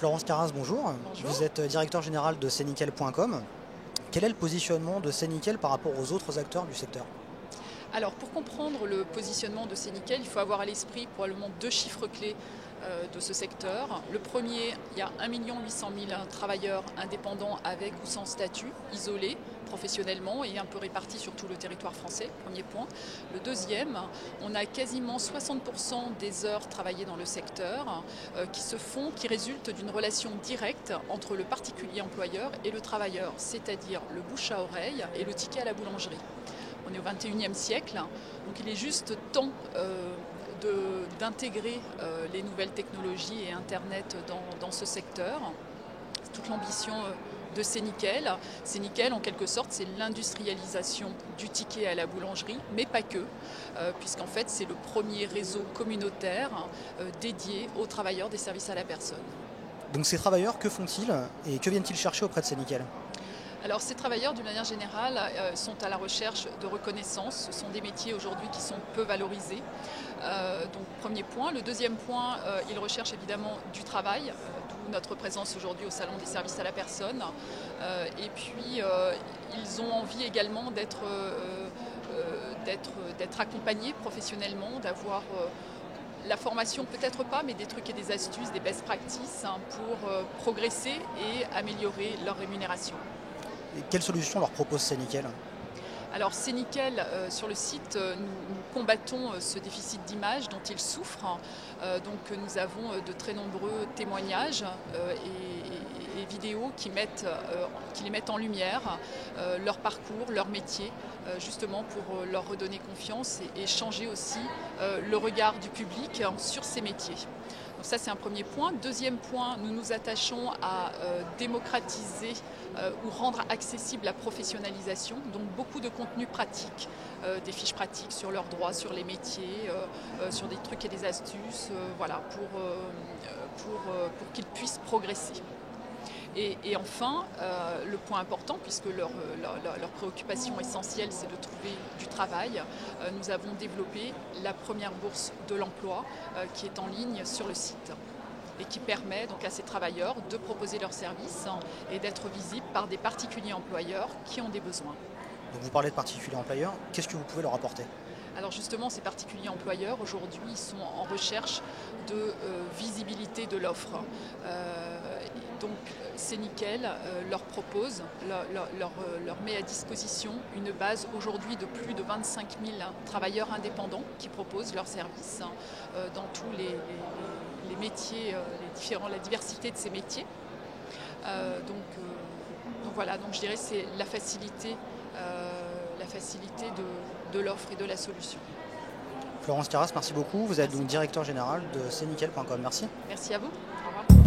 Florence Carras, bonjour. Bonjour. Vous êtes directeur général de Cenickel.com. Quel est le positionnement de Cenickel par rapport aux autres acteurs du secteur? Alors, pour comprendre le positionnement de Cenickel, il faut avoir à l'esprit probablement deux chiffres clés de ce secteur. Le premier, il y a 1 800 000 travailleurs indépendants avec ou sans statut, isolés professionnellement et un peu répartis sur tout le territoire français, premier point. Le deuxième, on a quasiment 60% des heures travaillées dans le secteur qui résultent d'une relation directe entre le particulier employeur et le travailleur, c'est-à-dire le bouche à oreille et le ticket à la boulangerie. On est au XXIe siècle, donc il est juste temps d'intégrer les nouvelles technologies et Internet dans ce secteur. C'est toute l'ambition de Cenickel. Cenickel, en quelque sorte, c'est l'industrialisation du ticket à la boulangerie, mais pas que, puisqu'en fait, c'est le premier réseau communautaire dédié aux travailleurs des services à la personne. Donc ces travailleurs, que font-ils et que viennent-ils chercher auprès de Cenickel? Alors ces travailleurs, d'une manière générale, sont à la recherche de reconnaissance. Ce sont des métiers aujourd'hui qui sont peu valorisés. Donc premier point. Le deuxième point, ils recherchent évidemment du travail, d'où notre présence aujourd'hui au Salon des services à la personne. Et puis ils ont envie également d'être accompagnés professionnellement, d'avoir la formation peut-être pas, mais des trucs et des astuces, des best practices pour progresser et améliorer leur rémunération. Et quelles solutions leur propose Cenickel? Alors Cenickel, sur le site, nous combattons ce déficit d'image dont ils souffrent. Donc nous avons de très nombreux témoignages et vidéos qui les mettent en lumière, leur parcours, leur métier, justement pour leur redonner confiance et changer aussi le regard du public sur ces métiers. Donc ça, c'est un premier point. Deuxième point, nous nous attachons à démocratiser ou rendre accessible la professionnalisation. Donc beaucoup de contenus pratiques, des fiches pratiques sur leurs droits, sur les métiers, sur des trucs et des astuces, voilà, pour qu'ils puissent progresser. Et enfin, le point important, puisque leur préoccupation essentielle, c'est de trouver du travail, nous avons développé la première bourse de l'emploi qui est en ligne sur le site et qui permet donc à ces travailleurs de proposer leurs services et d'être visibles par des particuliers employeurs qui ont des besoins. Donc vous parlez de particuliers employeurs, qu'est-ce que vous pouvez leur apporter? Alors justement, ces particuliers employeurs, aujourd'hui, ils sont en recherche de visibilité de l'offre. Donc Cenickel leur propose, leur met à disposition une base aujourd'hui de plus de 25 000 travailleurs indépendants qui proposent leurs services dans tous les métiers, la diversité de ces métiers. Donc voilà, donc je dirais que c'est la facilité de l'offre et de la solution. Florence Carras, merci beaucoup. Vous êtes donc directeur général de Cenickel.com. Merci. Merci à vous. Au revoir.